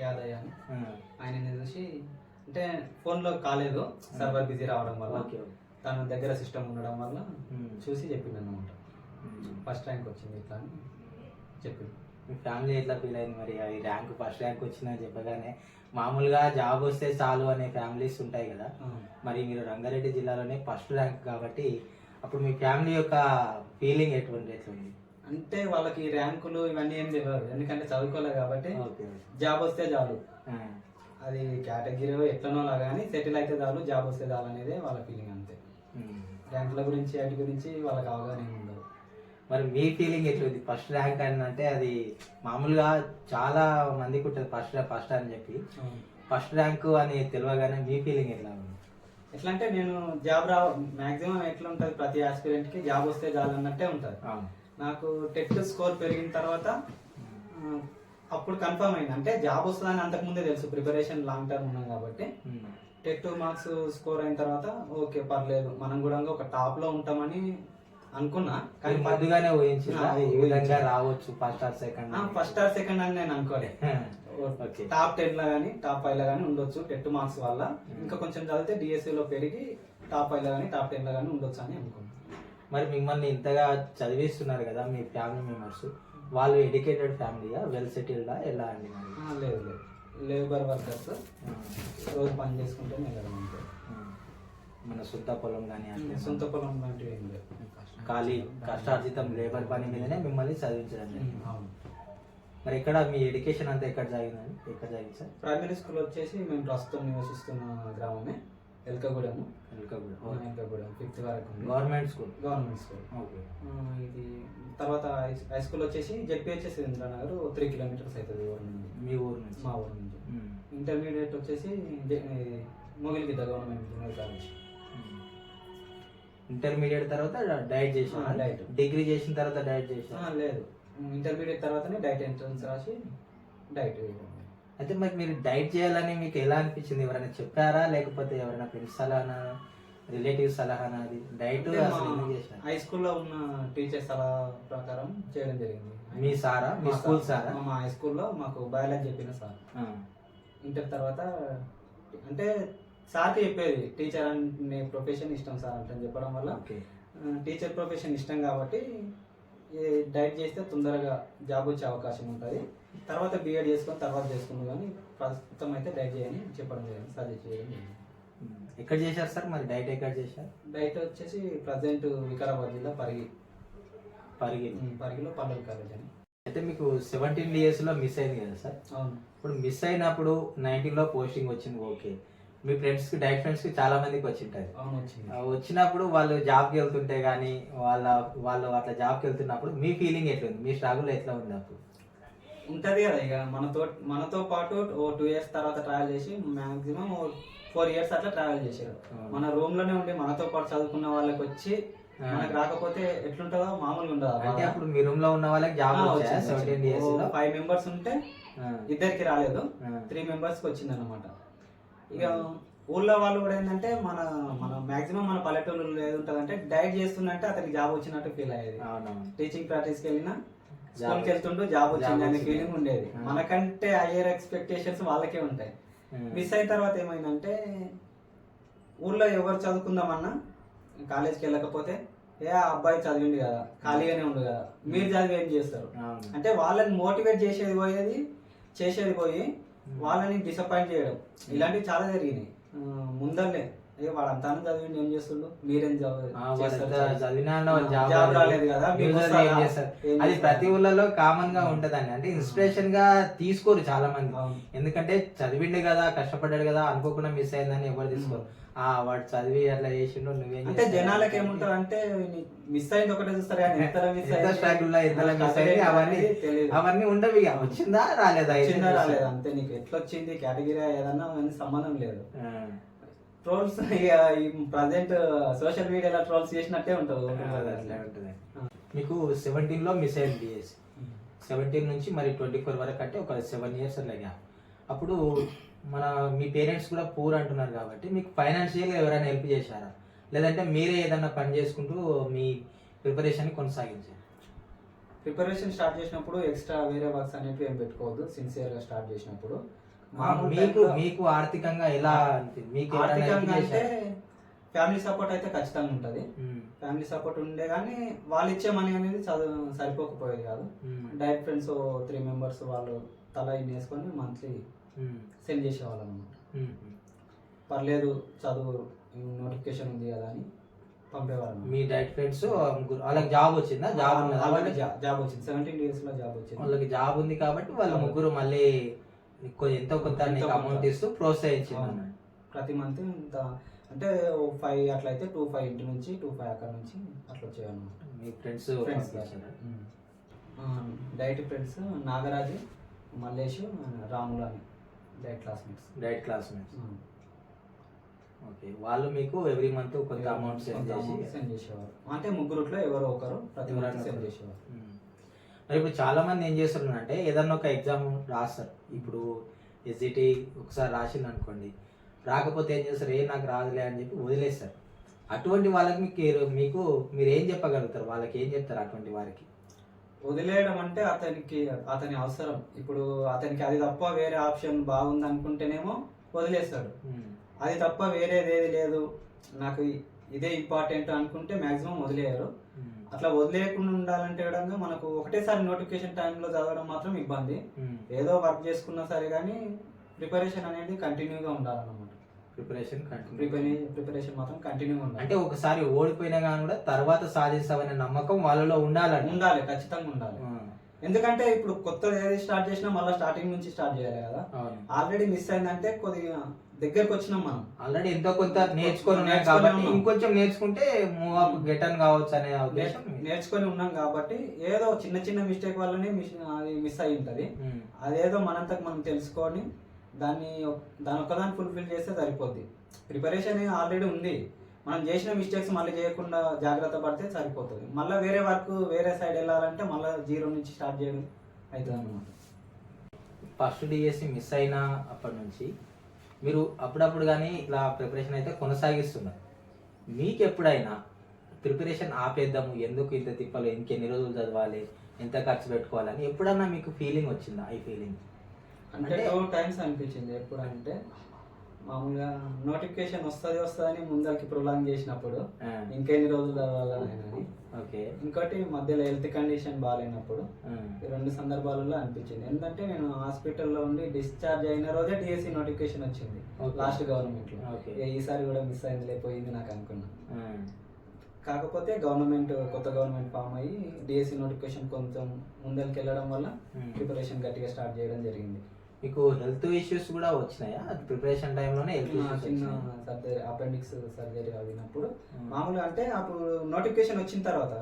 యాదయ్య అని. ఆయన చూసి అంటే ఫోన్లో కాలేదు, సర్వర్ బిజీ రావడం వల్ల, తన దగ్గర సిస్టమ్ ఉండడం వల్ల చూసి చెప్పింది అన్నమాట. ఫస్ట్ ర్యాంక్ వచ్చింది ఇట్లా అని చెప్పింది. మీ ఫ్యామిలీ ఎట్లా ఫీల్ అయింది మరి? ఈ ర్యాంక్ ఫస్ట్ ర్యాంక్ వచ్చిందని చెప్పగానే మామూలుగా జాబ్ వస్తే చాలు అనే ఫ్యామిలీస్ ఉంటాయి కదా, మరి మీరు రంగారెడ్డి జిల్లాలోనే ఫస్ట్ ర్యాంక్ కాబట్టి అప్పుడు మీ ఫ్యామిలీ యొక్క ఫీలింగ్ ఎట్లుంది? అంటే వాళ్ళకి ర్యాంకులు ఇవన్నీ ఏం తెలియదు, ఎందుకంటే చదువుకోలేదు కాబట్టి జాబ్ వస్తే చాలు, అది కేటగిరీ ఎట్లనో లాగా కానీ సెటిల్ అయితే చాలు, జాబ్ వస్తే చాలు అనేది వాళ్ళ ఫీలింగ్ అంతే. ర్యాంకుల గురించి వాటి గురించి వాళ్ళకి అవగాహన ఉండదు. మరి మీ ఫీలింగ్ ఎట్లుంది? ఫస్ట్ ర్యాంక్ అని అంటే అది మామూలుగా చాలా మందికి ఉంటుంది ఫస్ట్ అని చెప్పి, ఫస్ట్ ర్యాంక్ అని తెలియగానే మీ ఫీలింగ్ ఎట్లా ఉంది? ఎట్లా అంటే నేను జాబ్ మాక్సిమం ఎట్లా ఉంటుంది, ప్రతి ఆస్పిరెంట్ కి జాబ్ వస్తే చాలు అన్నట్టే ఉంటుంది. నాకు టెట్ స్కోర్ పెరిగిన తర్వాత అప్పుడు కన్ఫర్మ్ అయింది, అంటే జాబ్ వస్తుందని అంతకు ముందే తెలుసు, ప్రిపరేషన్ లాంగ్ టర్మ్ ఉన్నాం కాబట్టి. టెట్ మార్క్స్ స్కోర్ అయిన తర్వాత ఓకే పర్లేదు, మనం కూడా ఒక టాప్ లో ఉంటామని అనుకున్నా. కానీ ముందుగానే రావచ్చు ఫస్ట్ ఆర్ సెకండ్ అని నేను అనుకోలేదు. టాప్ 10 లో కానీ టాప్ 5 లో కానీ ఉండొచ్చు టెట్ మార్క్స్ వల్ల. ఇంకా కొంచెం చదివితే డిఎస్సి లో పెరిగి టాప్ 5 లో కానీ టాప్ 10 లో కానీ ఉండొచ్చు అని అనుకున్నాను. మరి మిమ్మల్ని ఇంతగా చదివిస్తున్నారు కదా మీ ఫ్యామిలీ మెంబర్స్, వాళ్ళు ఎడ్యుకేటెడ్ ఫ్యామిలీయా, వెల్ సెటిల్డా, ఎలా అండి? లేదు, లేబర్ వర్కర్స్, రోజు పని చేసుకుంటే వెళ్ళడం అంతే. మన సొంత పొలం కానీ సొంత పొలం లాంటివి ఏం లేదు, ఖాళీ కష్టార్జితం లేబర్ పని మీదనే మిమ్మల్ని చదివించండి. మరి ఇక్కడ మీ ఎడ్యుకేషన్ అంతా ఎక్కడ జరిగింది సార్? ప్రైమరీ స్కూల్ వచ్చేసి మేము ప్రస్తుతం నివసిస్తున్న గ్రామమే ఎల్కగూడెం 5th వరకు గవర్నమెంట్ స్కూల్. ఇది తర్వాత హై స్కూల్ వచ్చేసి జెడ్పిహెచ్ఎస్ ఇంద్రానగర్ 3 kilometers అవుతుంది మీ ఊరు నుంచి. మా ఊరు నుంచి. ఇంటర్మీడియట్ వచ్చేసి మొగిలిగిద్ద గవర్నమెంట్ జూనియర్ కాలేజ్. ఇంటర్మీడియట్ తర్వాత డైట్ చేసావా? డైట్. డిగ్రీ చేసిన తర్వాత డైట్ చేసావా? లేదు, ఇంటర్మీడియట్ తర్వాతనే డైట్ ఎంట్రన్స్ రాసి డైట్ వేయడం. అయితే మరి మీరు డైట్ చేయాలని మీకు ఎలా అనిపించింది? ఎవరైనా చెప్పారా లేకపోతే ఎవరైనా ఫ్రెండ్స్ సలహానా, రిలేటివ్స్ సలహానా? అది డైట్ అసలు ఎందుకు చేశారు? హై స్కూల్లో ఉన్న టీచర్స్ సలహా ప్రకారం చేయడం జరిగింది. మీ సారా? మీ స్కూల్ సారా? మా హై స్కూల్లో మాకు బయాలజీ చెప్పిన సార్. ఇంటర్ తర్వాత అంటే సార్కి చెప్పేది టీచర్ అనే ప్రొఫెషన్ ఇష్టం సార్ అంటే చెప్పడం వల్ల టీచర్ ప్రొఫెషన్ ఇష్టం కాబట్టి డైట్ చేస్తే తొందరగా జాబ్ వచ్చే అవకాశం ఉంటుంది, తర్వాత బీఎడ్ చేసుకొని తర్వాత చేసుకున్నాం, కానీ ప్రస్తుతం అయితే డైట్ చేయని చెప్పడం జరిగింది, సజెస్ట్ చేయడం జరిగింది. ఎక్కడ చేశారు సార్ మరి డైట్? ఎక్కడ చేశారు డైట్ వచ్చేసి ప్రజెంట్ వికారాబాద్ జిల్లా పరిగిలో పల్లెలు కాలేజ్ అని. అయితే మీకు 17 years లో మిస్ అయింది కదా సార్? అవును. ఇప్పుడు మిస్ అయినప్పుడు 19లో పోస్టింగ్ వచ్చింది, ఓకే. మీ ఫ్రెండ్స్కి డైట్ ఫ్రెండ్స్కి చాలా మందికి వచ్చింటుంది. అవును, వచ్చింది. వచ్చినప్పుడు వాళ్ళు జాబ్కి వెళ్తుంటే కానీ వాళ్ళు అట్లా జాబ్కి వెళ్తున్నప్పుడు మీ ఫీలింగ్ ఎట్లా ఉంది? మీ స్ట్రగుల్ ఎట్లా ఉంది అప్పుడు? ఉంటది కదా, ఇక మనతో పాటు 2 years తర్వాత ట్రావెల్ చేసి మాక్సిమం 4 years అట్లా ట్రావెల్ చేశారు. మన రూమ్ లోనే ఉండి మనతో పాటు చదువుకున్న వాళ్ళకి వచ్చి మనకు రాకపోతే ఎట్లుంటుందో మామూలుగా ఉండదు. అంటే అప్పుడు మీ రూమ్ లో ఉన్న వాళ్ళకి జాబ్ వచ్చాయా 17 years లో? 5 members ఉంటే ఇద్దరికి రాలేదు, 3 members కి వచ్చింది అనమాట. ఇక ఊళ్ళో వాళ్ళు కూడా ఏంటంటే మన మాక్సిమం మన పల్లెటూళ్ళు ఏది ఉంటుందంటే డైట్ చేస్తుందంటే అతనికి జాబ్ వచ్చినట్టు ఫీల్ అయ్యేది. టీచింగ్ ప్రాక్టీస్కి వెళ్ళినా స్కూల్కి వెళ్తుంటూ జాబ్ వచ్చింది అనే ఫీలింగ్ ఉండేది. మనకంటే హయ్యర్ ఎక్స్పెక్టేషన్స్ వాళ్ళకే ఉంటాయి. మిస్ అయిన తర్వాత ఏమైందంటే ఊళ్ళో ఎవరు చదువుకుందామన్నా కాలేజ్కి వెళ్ళకపోతే అబ్బాయి చదివింది కదా, ఖాళీగానే ఉండు కదా, మీరు చదివి ఏం చేస్తారు అంటే వాళ్ళని మోటివేట్ చేసేది పోయి వాళ్ళని డిసప్పాయింట్ చేయడం, ఇలాంటివి చాలా జరిగినాయి. ముందరనే వాడంతా చదివిండి ఏం చేస్తుండు, మీరేం జాబ్ రాలేదు కదా. అది ప్రతి ఊళ్ళలో కామన్ గా ఉంటదండి. అంటే ఇన్స్పిరేషన్ గా తీసుకోరు చాలా మంది, ఎందుకంటే చదివిండు కదా, కష్టపడ్డాడు కదా, అనుకోకుండా మిస్ అయిందని ఎవరు తీసుకోరు. వాడు చదివి అట్లా చేసిండు, నువ్వేం అంటే జనాలకి ఏముంటారు అంటే మిస్ అయింది ఒకటే చూస్తారు, అవన్నీ ఉండవు. ఇక వచ్చిందా రాలేదా అంతే, నీకు ఎట్లా వచ్చింది కేటగిరీ ఏదన్నా సంబంధం లేదు. ట్రోల్స్ ప్రజెంట్ సోషల్ మీడియాలో ట్రోల్స్ చేసినట్టే ఉంటుంది. మీకు 17లో మిస్ అయింది డిఎస్సి, 17 నుంచి మరి 24 వరకు అంటే ఒక 7 years అలాగా. అప్పుడు మీ పేరెంట్స్ కూడా పూర్ అంటున్నారు కాబట్టి మీకు ఫైనాన్షియల్గా ఎవరైనా హెల్ప్ చేశారా, లేదంటే మీరే ఏదన్నా పని చేసుకుంటూ మీ ప్రిపరేషన్ కొనసాగించారు? ప్రిపరేషన్ స్టార్ట్ చేసినప్పుడు ఎక్స్ట్రా వేరే వర్క్స్ అనేవి ఏం పెట్టుకోవద్దు. సిన్సియర్గా స్టార్ట్ చేసినప్పుడు మీకు ఆర్థికంగా ఎలా మీకు ఆర్థికంగా అంటే ఫ్యామిలీ సపోర్ట్ అయితే ఖచ్చితంగా ఉంటుంది. ఫ్యామిలీ సపోర్ట్ ఉండే కానీ వాళ్ళు ఇచ్చే మనీ అనేది సరిపోకపోయేది కాదు. డైరెక్ట్ ఫ్రెండ్స్ 3 members వాళ్ళు తల ఇన్ వేసుకొని మంత్లీ సెండ్ చేసేవాళ్ళం అనమాట. పర్లేదు చదువు నోటిఫికేషన్ ఉంది కదా అని పంపేవాళ్ళం. మీ డైట్ ఫ్రెండ్స్ వాళ్ళకి జాబ్ వచ్చిందా? జాబ్ వచ్చింది, 17 years లో జాబ్ వచ్చింది. వాళ్ళకి జాబ్ ఉంది కాబట్టి వాళ్ళ ముగ్గురు మళ్ళీ ఎంతో కొంత అమౌంట్ ఇస్తూ ప్రోత్సహించింది. ప్రతి మంత్ ఇంత అంటే 5 అట్లా అయితే 2-5 ఇంటి నుంచి 2-5 అక్కడ నుంచి అట్లా వచ్చేయన్నమాట. మీ friends DIET friends Nagaraju, Mallesh, Ramulu అని డైట్ క్లాస్మేట్స్. ఓకే, వాళ్ళు మీకు ఎవ్రీ మంత్ కొంత అమౌంట్ సెండ్ చేసేవారు. అంటే ముగ్గురుట్లో ఎవరో ఒకరు ప్రతి మంత్ సెండ్ చేసేవారు. మరి ఇప్పుడు చాలా మంది ఏం చేస్తున్నారు అంటే ఏదన్నా ఒక ఎగ్జామ్ రాస్తారు. ఇప్పుడు ఎస్జిటి ఒకసారి రాసింది అనుకోండి, రాకపోతే ఏం చేస్తారు, నాకు రాదులే అని చెప్పి వదిలేస్తారు. అటువంటి వాళ్ళకి మీరు ఏం చెప్పగలుగుతారు? వాళ్ళకి ఏం చెప్తారు అటువంటి వారికి? వదిలేయడం అంటే అతని అవసరం. ఇప్పుడు అతనికి అది తప్ప వేరే ఆప్షన్ బాగుంది అనుకుంటేనేమో వదిలేస్తాడు. అది తప్ప వేరేది ఏది లేదు, నాకు ఇదే ఇంపార్టెంట్ అనుకుంటే మాక్సిమం వదిలేయరు. అట్లా వదిలేయకుండా ఉండాలంటే కూడా మనకు ఒకటేసారి నోటిఫికేషన్ టైంలో చదవడం మాత్రం ఇబ్బంది. ఏదో వర్క్ చేసుకున్నా సరే కానీ ప్రిపరేషన్ అనేది కంటిన్యూగా ఉండాలన్నమాట. ప్రిపరేషన్ మాత్రం కంటిన్యూగా ఉండాలి. అంటే ఒకసారి ఓడిపోయినా కానీ కూడా తర్వాత సాధిస్తామనే నమ్మకం వాళ్ళలో ఉండాలి, ఖచ్చితంగా ఉండాలి. ఎందుకంటే ఇప్పుడు కొత్తది ఏది స్టార్ట్ చేసినా మళ్ళీ స్టార్టింగ్ నుంచి స్టార్ట్ చేయాలి కదా. ఆల్రెడీ మిస్ అయిందంటే కొద్దిగా దగ్గరకు వచ్చినాం మనం, ఆల్రెడీ ఎంతో కొంత నేర్చుకొని ఇంకొంచెం నేర్చుకుంటే మూవ్ అప్ గెటన్ కావచ్చు అనే ఉద్దేశం. నేర్చుకొని ఉన్నాం కాబట్టి ఏదో చిన్న చిన్న మిస్టేక్ వల్లనే అది మిస్ అయి ఉంటది. అదేదో మనంతకు మనం తెలుసుకొని దాని ఒక్కదాన్ని ఫుల్ఫిల్ చేస్తే సరిపోద్ది. ప్రిపరేషన్ ఆల్రెడీ ఉంది, మనం చేసిన మిస్టేక్స్ మళ్ళీ చేయకుండా జాగ్రత్త పడితే సరిపోతుంది. మళ్ళీ వేరే వర్క్ వేరే సైడ్ వెళ్ళాలంటే మళ్ళీ జీరో నుంచి స్టార్ట్ చేయడం అవుతుంది అన్నమాట. ఫస్ట్ డిఎస్సి మిస్ అయిన అప్పటి నుంచి మీరు అప్పుడప్పుడు కానీ ఇట్లా ప్రిపరేషన్ అయితే కొనసాగిస్తున్నారు. మీకు ఎప్పుడైనా ప్రిపరేషన్ ఆపేద్దాము, ఎందుకు ఇంత తిప్పలు, ఇంకెన్ని రోజులు చదవాలి, ఎంత ఖర్చు పెట్టుకోవాలని ఎప్పుడన్నా మీకు ఫీలింగ్ వచ్చిందా? ఈ ఫీలింగ్ అంటే 2 times అనిపించింది. ఎప్పుడంటే మామూలుగా నోటిఫికేషన్ వస్తుందని ముందరికి ప్రొలాంగ్ చేసినప్పుడు ఇంకెన్ని రోజులు చదవాలని, ఓకే, ఇంకోటి మధ్యలో హెల్త్ కండిషన్ బాగాలేనప్పుడు, ఈ 2 సందర్భాలలో అనిపించింది. ఎందుకంటే నేను హాస్పిటల్లో ఉండి డిశ్చార్జ్ అయిన రోజే డిఎస్సి నోటిఫికేషన్ వచ్చింది లాస్ట్ గవర్నమెంట్ లో. ఈసారి కూడా మిస్ అయింది లేకపోయింది నాకు అనుకున్నా. కాకపోతే కొత్త గవర్నమెంట్ ఫామ్ అయ్యి డిఎస్సి నోటిఫికేషన్ కొంచెం ముందరికి వెళ్ళడం వల్ల ప్రిపరేషన్ గట్టిగా స్టార్ట్ చేయడం జరిగింది. మీకు హెల్త్ ఇష్యూస్ కూడా వచ్చినాయా ప్రిపరేషన్ టైంలోనే? చిన్న సర్జరీ, అపెండిక్స్ సర్జరీ అయినప్పుడు మామూలుగా అంటే అప్పుడు నోటిఫికేషన్ వచ్చిన తర్వాత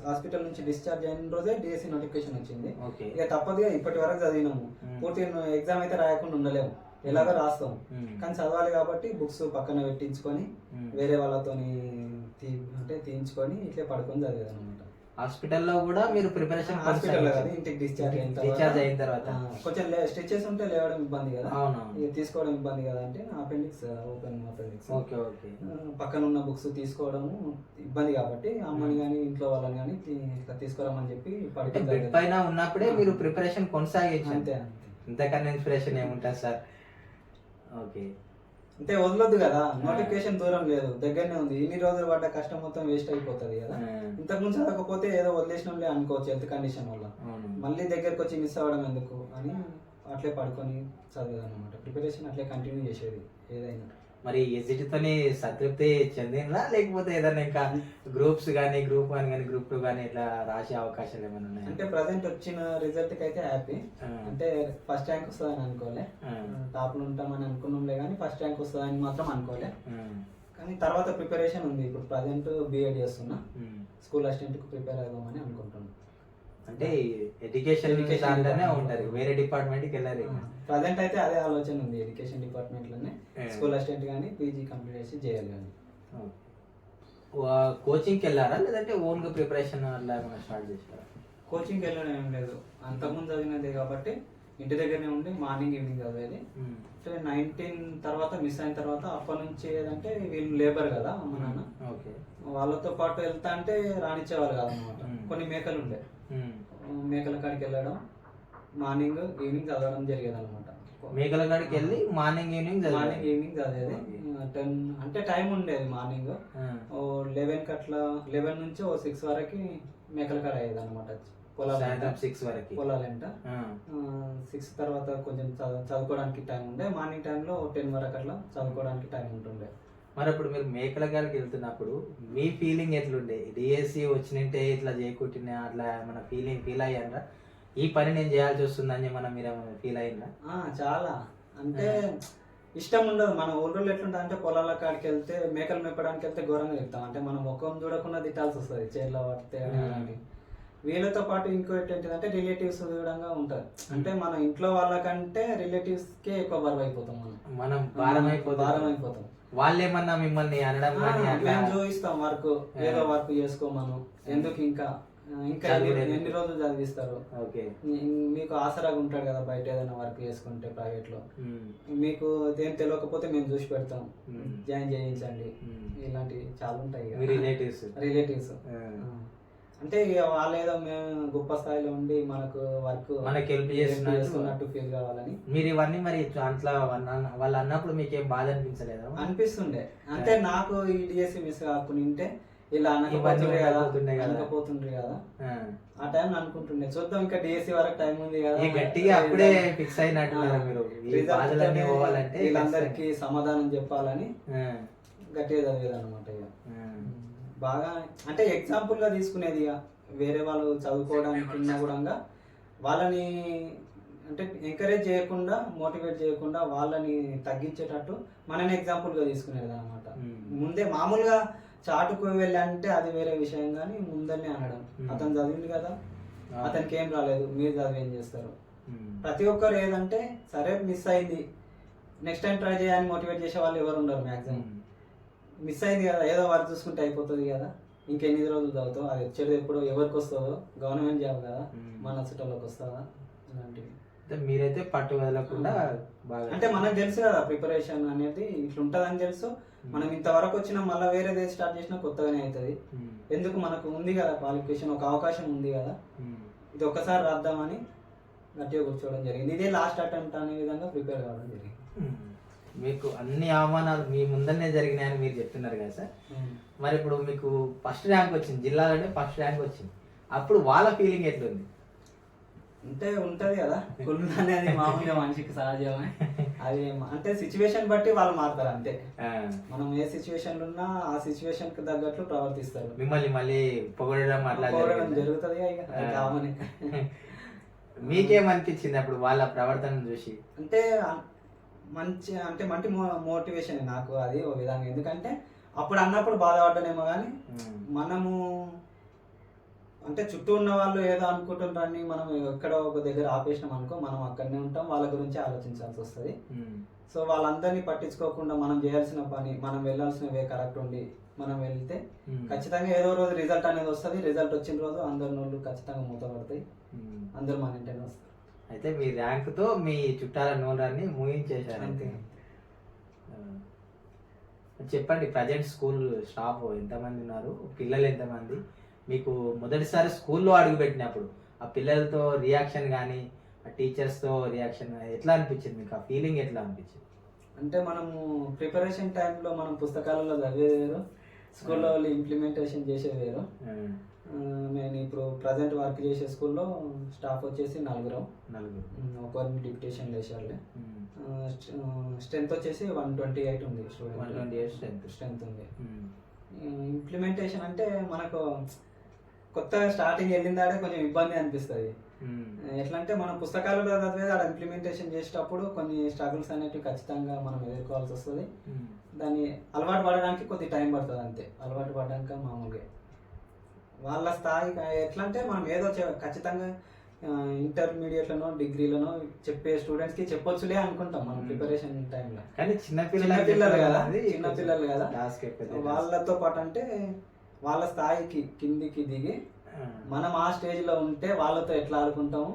హాస్పిటల్ నుంచి డిశ్చార్జ్ అయిన రోజే డిఎస్సి నోటిఫికేషన్ వచ్చింది. ఇక తప్పదుగా ఇప్పటి వరకు చదివినాము, పూర్తిగా ఎగ్జామ్ అయితే రాయకుండా ఉండలేము, ఎలాగో రాస్తాం, కానీ చదవాలి కాబట్టి బుక్స్ పక్కన పెట్టించుకొని వేరే వాళ్ళతోని తీయించుకొని ఇట్లా పడుకొని చదివేది అనమాట. హాస్పిటల్లో కూడా మీరు ప్రిపరేషన్ హాస్పిటల్ కదా, ఇంటికి డిశ్చార్జ్ అయిన తర్వాత కొంచెం స్టిచెస్ ఉంటే లేవడం ఇబ్బంది కదా, తీసుకోవడం ఇబ్బంది కదా, అంటే అపెండిక్స్ ఓపెన్ అపెండిక్స్ పక్కన ఉన్న బుక్స్ తీసుకోవడము ఇబ్బంది కాబట్టి అమ్మని కానీ ఇంట్లో వాళ్ళని కానీ ఇట్లా తీసుకోరామని చెప్పి బెడ్ పైన ఉన్నప్పుడే మీరు ప్రిపరేషన్ కొనసాగించారు. అంతే, ఇంతకన్నా ఇన్స్పిరేషన్ ఏముంటుంది సార్? ఓకే, అంటే వదలొద్దు కదా, నోటిఫికేషన్ దూరం లేదు, దగ్గరనే ఉంది, ఇన్ని రోజులు పడ్డ కష్టం మొత్తం వేస్ట్ అయిపోతుంది కదా. ఇంతకుముందు చదవకపోతే ఏదో వదిలేసినంలే అనుకోవచ్చు హెల్త్ కండిషన్ వల్ల, మళ్ళీ దగ్గరకు వచ్చి మిస్ అవ్వడం ఎందుకు అని అట్లే పడుకొని చదివేది అనమాట. ప్రిపరేషన్ అట్లే కంటిన్యూ చేసేది ఏదైనా. మరి ఎస్జిటితోని సంతృప్తి చెందినరా, లేకపోతే ఏదైనా ఇంకా గ్రూప్స్ కానీ గ్రూప్ 1 కానీ గ్రూప్ 2 కానీ ఇట్లా రాసే అవకాశాలు ఏమైనా ఉన్నాయి? అంటే ప్రజెంట్ వచ్చిన రిజల్ట్ కి అయితే హ్యాపీ. అంటే ఫస్ట్ ర్యాంక్ వస్తుందని అనుకోలే, టాప్ లో ఉంటామని అనుకున్నాంలే కానీ ఫస్ట్ ర్యాంక్ వస్తుందని మాత్రం అనుకోలే. కానీ తర్వాత ప్రిపరేషన్ ఉంది. ఇప్పుడు ప్రజెంట్ బిఎడ్ చేస్తున్నా, స్కూల్ అసిస్టెంట్ కు ప్రిపేర్ అవుదామని అనుకుంటున్నాను. అంటే ఎడ్యుకేషన్ దాంట్లోనే ఉంటారు, వేరే డిపార్ట్మెంట్ కి వెళ్ళారు. ప్రజెంట్ అయితే అదే ఆలోచన ఉంది, ఎడ్యుకేషన్ డిపార్ట్మెంట్ లోనే స్కూల్ అసిస్టెంట్ కానీ పీజీ కంప్లీట్ చేసి చేయాలి. కానీ కోచింగ్కి వెళ్ళారా, లేదంటే ఓన్ గా ప్రిపరేషన్ అట్లా ఏమైనా స్టార్ట్ చేశారా? కోచింగ్కి వెళ్ళడం ఏం లేదు, అంతకుముందు చదివినదే కాబట్టి ఇంటి దగ్గరనే ఉండి మార్నింగ్ ఈవినింగ్ చదివేది. అంటే 19 తర్వాత మిస్ అయిన తర్వాత అప్పటి నుంచి ఏదంటే వీళ్ళు లేబర్ కదా అమ్మ నాన్న, వాళ్ళతో పాటు వెళ్తా అంటే రానిచ్చేవాళ్ళు కాదన్నమాట. కొన్ని మేకలు ఉండే, మేకల కాడికి వెళ్ళడం, మార్నింగ్ ఈవినింగ్ చదవడం జరిగేది అనమాట. మేకల కాడికి వెళ్ళి మార్నింగ్ ఈవినింగ్ చదివేది. 10 అంటే టైం ఉండేది, మార్నింగ్ 11 అట్లా 11 నుంచి 6 వరకు మేకల కాడ అయ్యేది అనమాట. పొలాలంట 6 తర్వాత కొంచెం చదువుకోవడానికి టైం ఉండే, మార్నింగ్ టైంలో 10 వరకు అట్లా చదువుకోవడానికి టైం ఉంటుండే. మరి అప్పుడు మీరు మేకల గారికి వెళ్తున్నప్పుడు మీ ఫీలింగ్ ఎట్లుండే? డిఎస్సి వచ్చినంటే ఇట్లా చేయకుంటున్నా అట్లా మన ఫీల్ అయ్యారా? ఈ పని నేను చేయాల్సి వస్తుందని మీరు ఏమైనా ఫీల్ అయ్యిందా? చాలా, అంటే ఇష్టం ఉండదు. మన ఊళ్ళో ఎట్లుంటా అంటే పొలాల కాడికి వెళ్తే మేకలు మేపడానికి వెళ్తే ఘోరంగా వెళ్తాం, అంటే మనం ముఖం చూడకుండా తిట్టాల్సి వస్తుంది చేర్లో పడితే అని. వీళ్ళతో పాటు ఇంకోటి ఏంటంటే రిలేటివ్స్ కూడా ఉంటారు, అంటే మన ఇంట్లో వాళ్ళకంటే రిలేటివ్స్ కే ఎక్కువ బరువు అయిపోతాం, మనం భారం అయిపోతాం. వాళ్ళేమన్నా మిమ్మల్ని అనడం మేము చూపిస్తాం వర్క్, ఏదో వర్క్ చేసుకో మనం, ఎందుకు ఇంకా ఎన్ని రోజులు చదివిస్తారు, మీకు ఆసరాగా ఉంటాడు కదా బయట ఏదైనా వర్క్ చేసుకుంటే ప్రైవేట్ లో, మీకు ఏం తెలియకపోతే మేము చూసి పెడతాం, జాయిన్ చేయించండి, ఇలాంటివి చాలా ఉంటాయి రిలేటివ్స్. అంటే వాళ్ళు ఏదో మేము గొప్ప స్థాయిలో ఉండి మనకు వర్క్ మనకి హెల్ప్ చేస్తున్నట్టు ఫీల్ కావాలని. మీరు ఇవన్నీ మరి అట్లా వాళ్ళు అన్నప్పుడు మీకు ఏం బాధ అనిపించలేదు? అనిపిస్తుండే, అంటే నాకు ఈ డిఎస్సి మిస్ కాకుండా ఇలా అనకపోతుండ్రి కదా, ఆ టైం అనుకుంటుండే చూద్దాం ఇంకా డిఎస్సి వరకు టైం ఉంది కదా, గట్టిగా అప్పుడే ఫిక్స్ అయినట్టు వీళ్ళందరికీ సమాధానం చెప్పాలని గట్టిగా చదివేది అనమాట. ఇక బాగా అంటే ఎగ్జాంపుల్ గా తీసుకునేది, ఇక వేరే వాళ్ళు చదువుకోవడానికి కూడా వాళ్ళని అంటే ఎంకరేజ్ చేయకుండా మోటివేట్ చేయకుండా వాళ్ళని తగ్గించేటట్టు మనని ఎగ్జాంపుల్ గా తీసుకునేది అనమాట. ముందే మామూలుగా చాటుకు వెళ్ళి అంటే అది వేరే విషయం, కానీ ముందరనే అనడం, అతను చదివింది కదా అతనికి ఏం రాలేదు, మీరు చదివి ఏం చేస్తారు. ప్రతి ఒక్కరు ఏదంటే సరే మిస్ అయింది నెక్స్ట్ టైం ట్రై చేయాలని మోటివేట్ చేసే వాళ్ళు ఎవరు ఉండరు మ్యాక్సిమం. మిస్ అయింది కదా, ఏదో వర్క్ చూసుకుంటే అయిపోతుంది కదా, ఇంకెన్ని రోజులు చదువుతావు, అది వచ్చేది ఎప్పుడు ఎవరికి వస్తుందో, గవర్నమెంట్ జాబ్ కదా, మన చుట్టాలకు వస్తుందా ఇలాంటివి. అంటే మీరైతే పట్టు వదలకుండా బాగా అంటే మనకు తెలుసు కదా ప్రిపరేషన్ అనేది ఇట్లా ఉంటుందని తెలుసు. మనం ఇంతవరకు వచ్చినా మళ్ళీ వేరేది స్టార్ట్ చేసినా కొత్తగానే అవుతుంది. ఎందుకు మనకు ఉంది కదా క్వాలిఫికేషన్, ఒక అవకాశం ఉంది కదా, ఇది ఒక్కసారి రాద్దామని గట్టిగా కూర్చోవడం జరిగింది. ఇదే లాస్ట్ అటెంప్ట్ అనే విధంగా ప్రిపేర్ కావడం జరిగింది. మీకు అన్ని అవమానాలు మీ ముందరనే జరిగినాయని మీరు చెప్తున్నారు కదా సార్. మరి ఇప్పుడు మీకు ఫస్ట్ ర్యాంక్ వచ్చింది, జిల్లాలోనే ఫస్ట్ ర్యాంక్ వచ్చింది, అప్పుడు వాళ్ళ ఫీలింగ్ ఎట్లుంది? అంటే ఉంటది కదా, కుళ్ళు అనేది మామూలుగా మనిషికి సహజమే. అది అంటే సిచ్యువేషన్ బట్టి వాళ్ళు మారుతారు అంతే. మనం ఏ సిచ్యువేషన్ లో ఉన్నా ఆ సిచ్యువేషన్ కి తగ్గట్లు ప్రవర్తిస్తారు. మిమ్మల్ని మళ్ళీ పొగడడం అట్లా జరుగుతుంది కామని. మీకేమనిపించింది అప్పుడు వాళ్ళ ప్రవర్తన చూసి? అంటే మంచి మోటివేషన్ నాకు అది ఒక విధంగా. ఎందుకంటే అప్పుడు అన్నప్పుడు బాధపడ్డానేమో కానీ మనము అంటే చుట్టూ ఉన్న వాళ్ళు ఏదో అనుకుంటుంటారని మనం ఎక్కడో ఒక దగ్గర ఆపేసినాం అనుకో, మనం అక్కడనే ఉంటాం, వాళ్ళ గురించి ఆలోచించాల్సి వస్తుంది. సో వాళ్ళందరినీ పట్టించుకోకుండా మనం చేయాల్సిన పని, మనం వెళ్ళాల్సిన వే కరెక్ట్ ఉండి మనం వెళ్తే ఖచ్చితంగా ఏదో రోజు రిజల్ట్ అనేది వస్తుంది. రిజల్ట్ వచ్చిన రోజు అందరి నోళ్ళు ఖచ్చితంగా మూతపడతాయి, అందరు మన ఇంటనే వస్తారు. అయితే మీ ర్యాంకుతో మీ చుట్టాల నోళ్ళని మూయించేశారు అంతే. చెప్పండి, ప్రజెంట్ స్కూల్ స్టాఫ్ ఎంతమంది ఉన్నారు, పిల్లలు ఎంతమంది? మీకు మొదటిసారి స్కూల్లో అడుగుపెట్టినప్పుడు ఆ పిల్లలతో రియాక్షన్ కానీ ఆ టీచర్స్తో రియాక్షన్ ఎట్లా అనిపించింది మీకు? ఆ ఫీలింగ్ ఎట్లా అనిపించింది? అంటే మనము ప్రిపరేషన్ టైంలో మనం పుస్తకాలలో చదివేది వేరు, స్కూల్లో వాళ్ళు ఇంప్లిమెంటేషన్ చేసేది వేరు. నేను ఇప్పుడు ప్రజెంట్ వర్క్ చేసే స్కూల్లో స్టాఫ్ వచ్చేసి నలుగురు, ఒకరిని డిప్యుటేషన్ వేసేవాళ్ళే. స్ట్రెంత్ వచ్చేసి 128 ఉంది, స్ట్రెంత్ ఉంది. ఇంప్లిమెంటేషన్ అంటే మనకు కొత్తగా స్టార్టింగ్ వెళ్ళిందాడే కొంచెం ఇబ్బంది అనిపిస్తుంది. ఎట్లా అంటే మనం పుస్తకాలలో చదివేది ఆడ ఇంప్లిమెంటేషన్ చేసేటప్పుడు కొన్ని స్ట్రగుల్స్ అనేవి ఖచ్చితంగా మనం ఎదుర్కోవాల్సి వస్తుంది. దాన్ని అలవాటు పడడానికి కొద్ది టైం పడుతుంది అంతే. అలవాటు పడడానికి మామూలుగా వాళ్ళ స్థాయి ఎట్లా అంటే మనం ఏదో ఖచ్చితంగా ఇంటర్మీడియట్లోనో డిగ్రీలోనో చెప్పే స్టూడెంట్స్ కి చెప్పొచ్చులే అనుకుంటాం మనం ప్రిపరేషన్ టైంలో. కానీ చిన్నపిల్లలు కదా, వాళ్ళతో పాటు అంటే వాళ్ళ స్థాయికి కిందికి దిగి మనం ఆ స్టేజ్ లో ఉంటే వాళ్ళతో ఎట్లా ఆడుకుంటాము,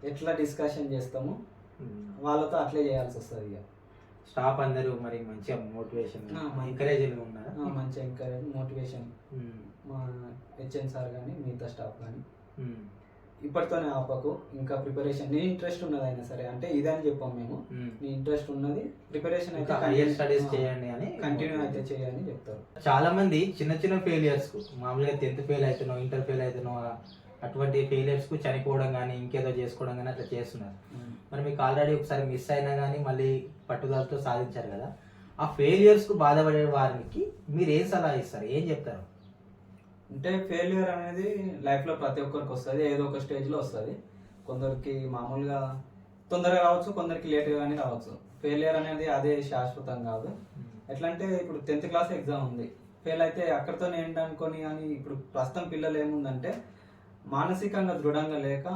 ఎట్లా డిస్కషన్ చేస్తాము, వాళ్ళతో అట్లే చేయాల్సి వస్తుంది. ఇక స్టాఫ్ అందరూ మరి మంచిగా మోటివేషన్ ఎంకరేజ్ ఉన్నారా? మంచిగా ఎంకరేజ్ మోటివేషన్ మా హెచ్ఎన్ సార్ కానీ మిగతా స్టాఫ్ కానీ ఇప్పటితోనే ఆపకు, ఇంకా ప్రిపరేషన్ నీ ఇంట్రెస్ట్ ఉన్నది అయినా సరే, అంటే ఇదని చెప్పాం మేము, నీ ఇంట్రెస్ట్ ఉన్నది ప్రిపరేషన్ అయితే స్టడీస్ చేయండి అని కంటిన్యూ అయితే చేయాలని చెప్తారు. చాలా మంది చిన్న చిన్న ఫెయిలియర్స్ కు, మామూలుగా 10th ఫెయిల్ అవుతున్నావు, ఇంటర్ ఫెయిల్ అవుతున్నావు, అటువంటి ఫెయిలియర్స్ కు చనిపోవడం కానీ ఇంకేదో చేసుకోవడం కానీ అట్లా చేస్తున్నారు. మరి మీకు ఆల్రెడీ ఒకసారి మిస్ అయినా కానీ మళ్ళీ పట్టుదలతో సాధించారు కదా, ఆ ఫెయిలియర్స్ కు బాధపడే వారికి మీరు ఏం సలహా ఇస్తారు, ఏం చెప్తారు? అంటే ఫెయిల్యూర్ అనేది లైఫ్లో ప్రతి ఒక్కరికి వస్తుంది, ఏదో ఒక స్టేజ్లో వస్తుంది. కొందరికి మామూలుగా తొందరగా రావచ్చు, కొందరికి లేట్గా కానీ రావచ్చు. ఫెయిలియర్ అనేది అదే శాశ్వతం కాదు. ఎట్లా అంటే ఇప్పుడు 10th క్లాస్ ఎగ్జామ్ ఉంది, ఫెయిల్ అయితే అక్కడితో ఏంటనుకొని. కానీ ఇప్పుడు ప్రస్తుతం పిల్లలు ఏముందంటే మానసికంగా దృఢంగా లేక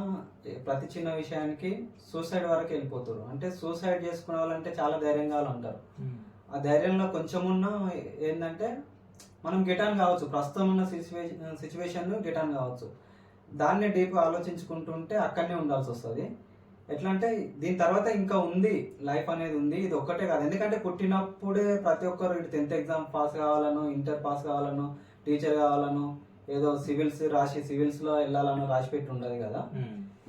ప్రతి చిన్న విషయానికి సూసైడ్ వరకు వెళ్ళిపోతారు. అంటే సూసైడ్ చేసుకునే వాళ్ళంటే చాలా ధైర్యంగా ఉంటారు. ఆ ధైర్యంలో కొంచెమున్నా ఏంటంటే మనం గెటాన్ కావచ్చు, ప్రస్తుతం ఉన్న సిచ్యువేషన్ గెటాన్ కావచ్చు. దాన్ని డీప్ ఆలోచించుకుంటుంటే అక్కడనే ఉండాల్సి వస్తుంది. ఎట్లా అంటే దీని తర్వాత ఇంకా ఉంది, లైఫ్ అనేది ఉంది, ఇది ఒక్కటే కాదు. ఎందుకంటే పుట్టినప్పుడే ప్రతి ఒక్కరు ఇటు 10th ఎగ్జామ్ పాస్ కావాలను, ఇంటర్ పాస్ కావాలను, టీచర్ కావాలను, ఏదో సివిల్స్ రాసి సివిల్స్లో వెళ్ళాలను రాసి పెట్టి ఉండదు కదా.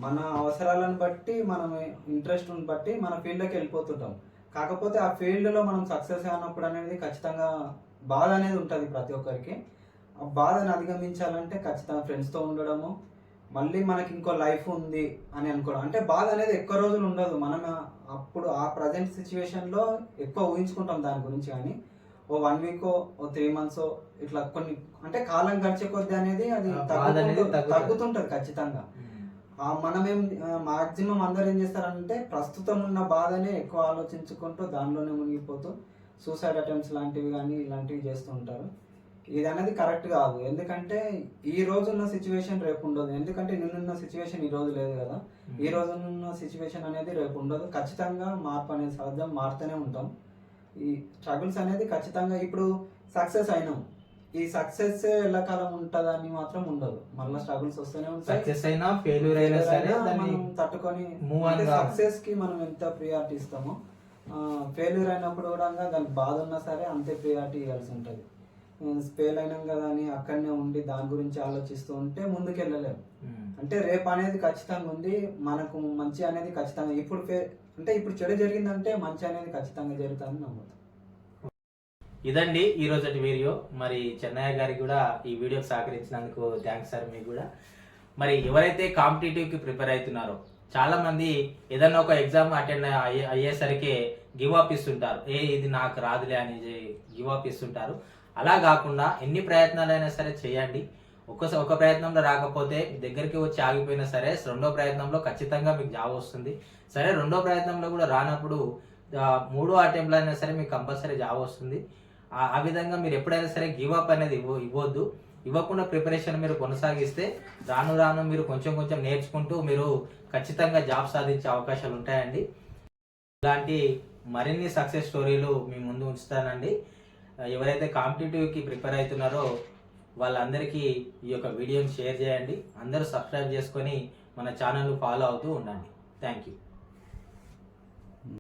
మన అవసరాలను బట్టి, మనం ఇంట్రెస్ట్ బట్టి మన ఫీల్డ్లోకి వెళ్ళిపోతుంటాం. కాకపోతే ఆ ఫీల్డ్లో మనం సక్సెస్ అయినప్పుడు అనేది ఖచ్చితంగా బాధ అనేది ఉంటుంది ప్రతి ఒక్కరికి. ఆ బాధను అధిగమించాలంటే ఖచ్చితంగా ఫ్రెండ్స్తో ఉండడము, మళ్ళీ మనకి ఇంకో లైఫ్ ఉంది అని అనుకోవడం. అంటే బాధ అనేది ఎక్కువ రోజులు ఉండదు, మనం అప్పుడు ఆ ప్రజెంట్ సిచ్యువేషన్లో ఎక్కువ ఊహించుకుంటాం దాని గురించి. కానీ ఓ 1 వీక్, ఓ 3 months ఇట్లా కొన్ని అంటే కాలం గడిచే కొద్ది అనేది అది తగ్గుతుంటుంది ఖచ్చితంగా. మనమేం మాక్సిమం అందరు ఏం చేస్తారంటే ప్రస్తుతం ఉన్న బాధనే ఎక్కువ ఆలోచించుకుంటూ దానిలోనే మునిగిపోతూ సూసైడ్ అటెంప్ట్స్ లాంటివి కానీ ఇలాంటివి చేస్తూ ఉంటారు. ఇది అనేది కరెక్ట్ కాదు. ఎందుకంటే ఈ రోజు ఉన్న సిచ్యువేషన్ రేపు ఉండదు. ఎందుకంటే నిన్నున్న సిచ్యువేషన్ ఈ రోజు లేదు కదా, ఈ రోజు ఉన్న సిచ్యువేషన్ అనేది రేపు ఉండదు. ఖచ్చితంగా మార్పు అనేది సహజం, మారుతూనే ఉంటాం. ఈ స్ట్రగుల్స్ అనేది ఖచ్చితంగా ఇప్పుడు సక్సెస్ అయినాం. ఈ సక్సెస్ ఎల్లకాలం ఉంటదని మాత్రం ఉండదు, మళ్ళీ స్ట్రగుల్స్ వస్తూనే ఉంటాయి. సక్సెస్ అయినా ఫెయిల్యూర్ అయినా సరే దాన్ని మనం తట్టుకొని move on కావాలి. సక్సెస్ కి మనం ఎంత ప్రియారిటీ ఇస్తామో ఫెయిల్యూర్ అయినప్పుడు కూడా దానికి బాధ ఉన్నా సరే అంతే ప్రియారిటీ ఇవ్వాల్సి ఉంటుంది. ఫెయిల్ అయినాం కదా అని అక్కడనే ఉండి దాని గురించి ఆలోచిస్తూ ఉంటే ముందుకు వెళ్ళలేము. అంటే రేపు అనేది ఖచ్చితంగా ఉంది, మనకు మంచి అనేది ఖచ్చితంగా అంటే ఇప్పుడు చెడు జరిగిందంటే మంచి అనేది ఖచ్చితంగా జరుగుతుందని నమ్ముతాం. ఇదండి ఈ రోజటి వీడియో. మరి చెన్నయ్య గారికి కూడా ఈ వీడియోకి సహకరించినందుకు థ్యాంక్స్ సార్. మీకు కూడా మరి ఎవరైతే కాంపిటేటివ్కి ప్రిపేర్ అవుతున్నారో చాలా మంది ఏదన్నా ఒక ఎగ్జామ్ అటెండ్ అయ్యేసరికి గివ్ అప్ ఇస్తుంటారు, ఇది నాకు రాదులే అని గివ్ అప్ ఇస్తుంటారు. అలా కాకుండా ఎన్ని ప్రయత్నాలైనా సరే చేయండి. ఒక ప్రయత్నంలో రాకపోతే దగ్గరికి వచ్చి ఆగిపోయినా సరే రెండో ప్రయత్నంలో ఖచ్చితంగా మీకు జాబ్ వస్తుంది. సరే రెండో ప్రయత్నంలో కూడా రానప్పుడు మూడో అటెంప్ట్లో అయినా సరే మీకు కంపల్సరీ జాబ్ వస్తుంది. ఆ విధంగా మీరు ఎప్పుడైనా సరే గివ్ అప్ అనేది ఇవ్వద్దు. ఇవ్వకుండా ప్రిపరేషన్ మీరు కొనసాగిస్తే రాను రాను మీరు కొంచెం కొంచెం నేర్చుకుంటూ మీరు ఖచ్చితంగా జాబ్ సాధించే అవకాశాలు ఉంటాయండి. ఇలాంటి మరిన్ని సక్సెస్ స్టోరీలు మీ ముందు ఉంచుతానండి. ఎవరైతే కాంపిటేటివ్కి ప్రిపేర్ అవుతున్నారో వాళ్ళందరికీ ఈ యొక్క వీడియోని షేర్ చేయండి. అందరూ సబ్స్క్రైబ్ చేసుకొని మన ఛానల్ ఫాలో అవుతూ ఉండండి. Thank you.